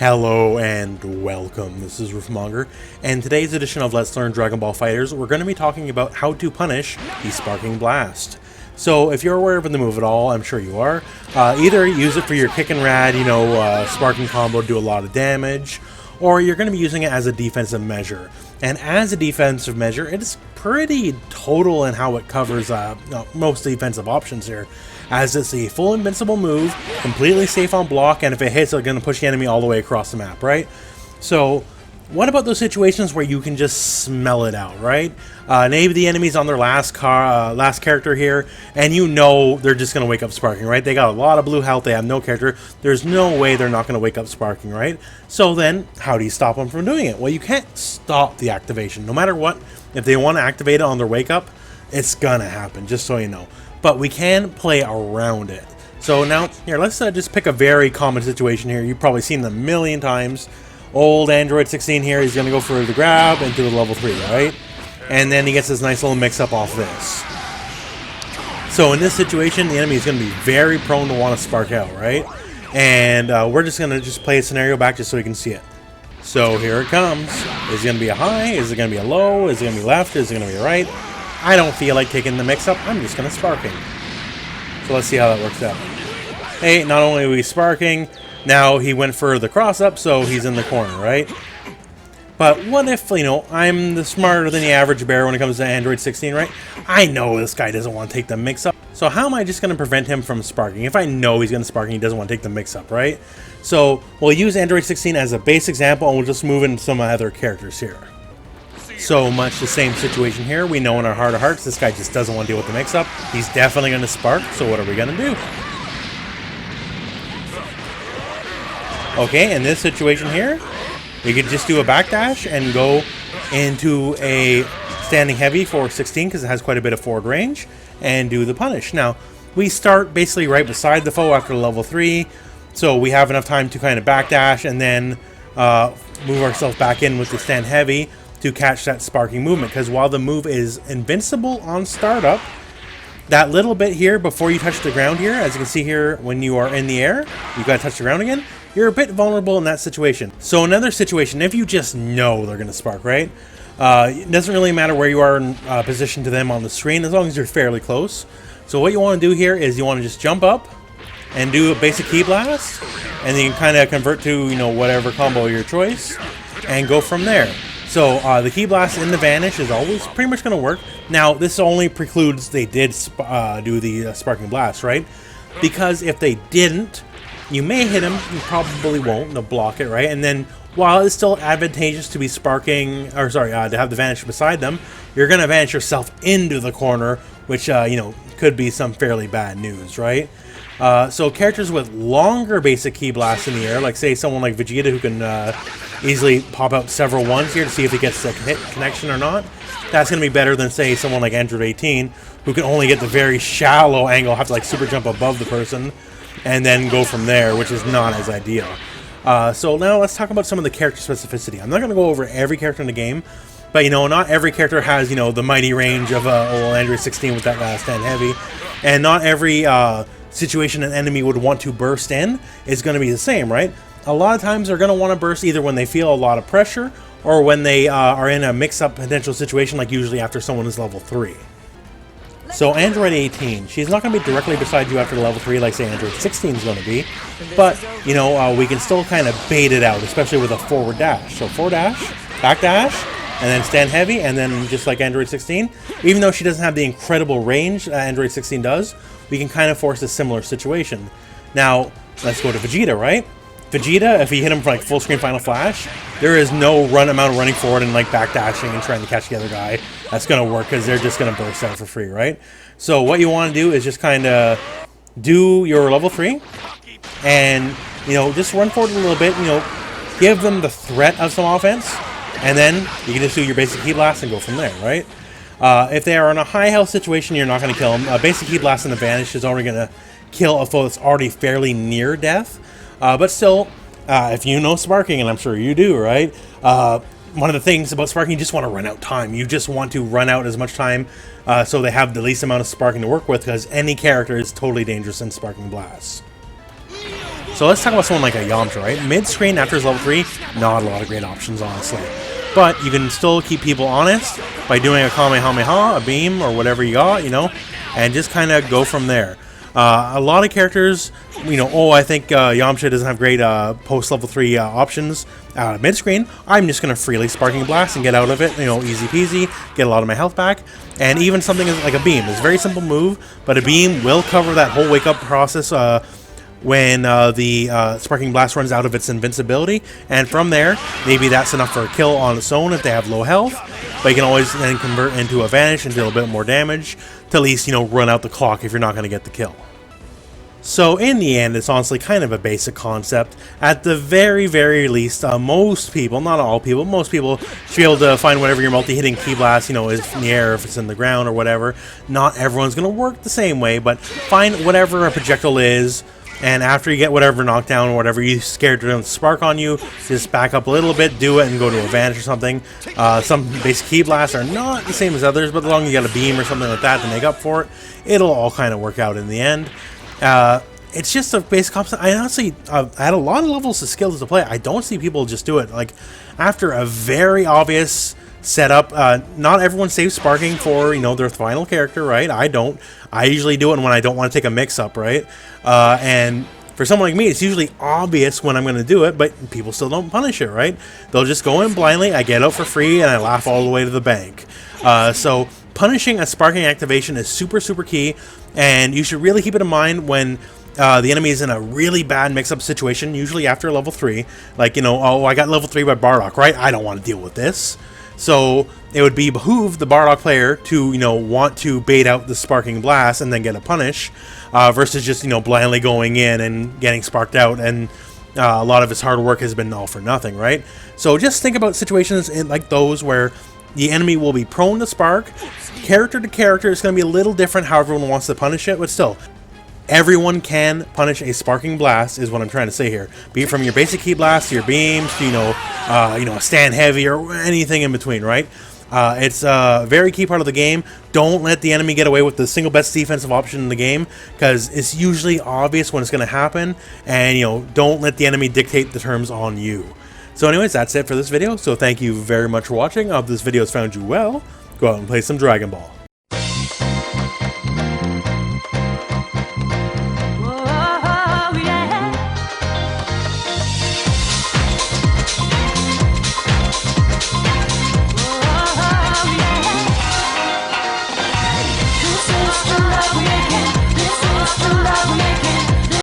Hello and welcome, this is Rooflemonger, and today's edition of Let's Learn Dragon Ball FighterZ, we're going to be talking about how to punish the Sparking Blast. So if you're aware of the move at all, I'm sure you are, either use it for your kick and rad, sparking combo to do a lot of damage, or you're going to be using it as a defensive measure. And as a defensive measure, it's pretty total in how it covers most defensive options here, as it's a full invincible move, completely safe on block, and if it hits, it's going to push the enemy all the way across the map, right? So what about those situations where you can just smell it out, right? Maybe the enemy's on their last character here, and you know they're just going to wake up Sparking, right? They got a lot of blue health, they have no character. There's no way they're not going to wake up Sparking, right? So then, how do you stop them from doing it? Well, you can't stop the activation. No matter what, if they want to activate it on their wake up, it's going to happen, just so you know. But we can play around it. So now, here, let's just pick a very common situation here. You've probably seen them a million times. Old Android 16 here, he's going to go for the grab and do the level 3, right? And then he gets this nice little mix-up off this. So in this situation, the enemy is going to be very prone to want to spark out, right? And we're just going to play a scenario back just so we can see it. So here it comes. Is it going to be a high? Is it going to be a low? Is it going to be left? Is it going to be a right? I don't feel like taking the mix-up. I'm just going to sparking. So let's see how that works out. Hey, not only are we sparking, now he went for the cross-up, so he's in the corner, right? But what if, I'm the smarter than the average bear when it comes to Android 16, right? I know this guy doesn't want to take the mix-up. So how am I just going to prevent him from sparking? If I know he's going to spark and he doesn't want to take the mix-up, right? So we'll use Android 16 as a base example, and we'll just move into some other characters here. So much the same situation here. We know in our heart of hearts, this guy just doesn't want to deal with the mix-up. He's definitely going to spark, so what are we going to do? Okay, in this situation here, we could just do a backdash and go into a standing heavy for 16 because it has quite a bit of forward range, and do the punish. Now, we start basically right beside the foe after level 3, so we have enough time to kind of backdash and then move ourselves back in with the stand heavy to catch that sparking movement, because while the move is invincible on startup, that little bit here before you touch the ground here, as you can see here, when you are in the air, you gotta touch the ground again, you're a bit vulnerable in that situation. So another situation, if you just know they're gonna spark, right? It doesn't really matter where you are in position to them on the screen, as long as you're fairly close. So what you wanna do here is you wanna just jump up and do a basic key blast, and then you can kind of convert to, whatever combo of your choice, and go from there. So the key blast in the vanish is always pretty much going to work. Now, this only precludes they did do the sparking blast, right? Because if they didn't, you may hit them, you probably won't, they'll block it, right? And then while it's still advantageous to be sparking, or sorry, to have the vanish beside them, you're going to vanish yourself into the corner, which, could be some fairly bad news, right? So characters with longer basic key blasts in the air, like say someone like Vegeta who can easily pop out several ones here to see if he gets a hit connection or not, that's going to be better than say someone like Android 18 who can only get the very shallow angle, have to like super jump above the person and then go from there, which is not as ideal. So now let's talk about some of the character specificity. I'm not going to go over every character in the game, but not every character has the mighty range of old Android 16 with that stand heavy, and not every situation an enemy would want to burst in is going to be the same, right? A lot of times they're going to want to burst either when they feel a lot of pressure or when they are in a mix-up potential situation, like usually after someone is level 3. So Android 18, she's not going to be directly beside you after level 3 like say Android 16 is going to be, but we can still kind of bait it out, especially with a forward dash. So forward dash, back dash, and then stand heavy, and then just like Android 16, even though she doesn't have the incredible range Android 16 does, we can kind of force a similar situation. Now, let's go to Vegeta, right? Vegeta, if you hit him for like full screen final flash, there is no amount of running forward and like backdashing and trying to catch the other guy that's going to work, because they're just going to burst out for free, right? So what you want to do is just kind of do your level 3 and, just run forward a little bit, give them the threat of some offense, and then you can just do your basic key blast and go from there, right? If they are in a high health situation, you're not going to kill them. Basic key blast in the vanish is already going to kill a foe that's already fairly near death. But still, if you know sparking, and I'm sure you do, right? One of the things about sparking, you just want to run out time. You just want to run out as much time so they have the least amount of sparking to work with, because any character is totally dangerous in sparking blasts. So let's talk about someone like a Yamcha, right? Mid-screen after his level 3, not a lot of great options, honestly. But you can still keep people honest by doing a Kamehameha, a beam, or whatever you got, you know, and just kind of go from there. A lot of characters, you know, oh, I think Yamcha doesn't have great post-level 3 options out of mid-screen. I'm just going to freely Sparking Blast and get out of it, you know, easy peasy, get a lot of my health back. And even something like a beam. It's a very simple move, but a beam will cover that whole wake-up process when the Sparking Blast runs out of its invincibility, and from there, maybe that's enough for a kill on its own if they have low health, but you can always then convert into a Vanish and deal a bit more damage to at least, you know, run out the clock if you're not going to get the kill. So in the end, it's honestly kind of a basic concept. At the very, very least, most people, not all people, most people should be able to find whatever your multi-hitting Ki Blast, you know, is in the air, if it's in the ground or whatever. Not everyone's going to work the same way, but find whatever a projectile is, and after you get whatever knockdown or whatever you scared to spark on you, just back up a little bit, do it, and go to a Vanish or something. Some basic Ki Blasts are not the same as others, but as long as you got a beam or something like that to make up for it, it'll all kind of work out in the end. It's just a basic concept. I honestly, at a lot of levels of skills to play, I don't see people just do it. Like, after a very obvious setup, not everyone saves sparking for, you know, their final character, right? I don't. I usually do it when I don't want to take a mix-up, right? And for someone like me, it's usually obvious when I'm going to do it, but people still don't punish it, right? They'll just go in blindly, I get out for free, and I laugh all the way to the bank. So punishing a sparking activation is super, super key, and you should really keep it in mind when the enemy is in a really bad mix-up situation, usually after level 3. Like, you know, oh, I got level 3 by Bardock, right? I don't want to deal with this. So it would behoove the Bardock player to, you know, want to bait out the Sparking Blast and then get a punish, versus just, you know, blindly going in and getting sparked out, and a lot of his hard work has been all for nothing, right? So just think about situations like those where the enemy will be prone to spark. Character to character, it's going to be a little different how everyone wants to punish it, but still, everyone can punish a Sparking Blast, is what I'm trying to say here. Be it from your basic Ki Blast to your beams to, you know, a stand heavy or anything in between, right? It's a very key part of the game. Don't let the enemy get away with the single best defensive option in the game, because it's usually obvious when it's going to happen, and, you know, don't let the enemy dictate the terms on you. So anyways, that's it for this video. So thank you very much for watching. I hope this video has found you well. Go out and play some Dragon Ball.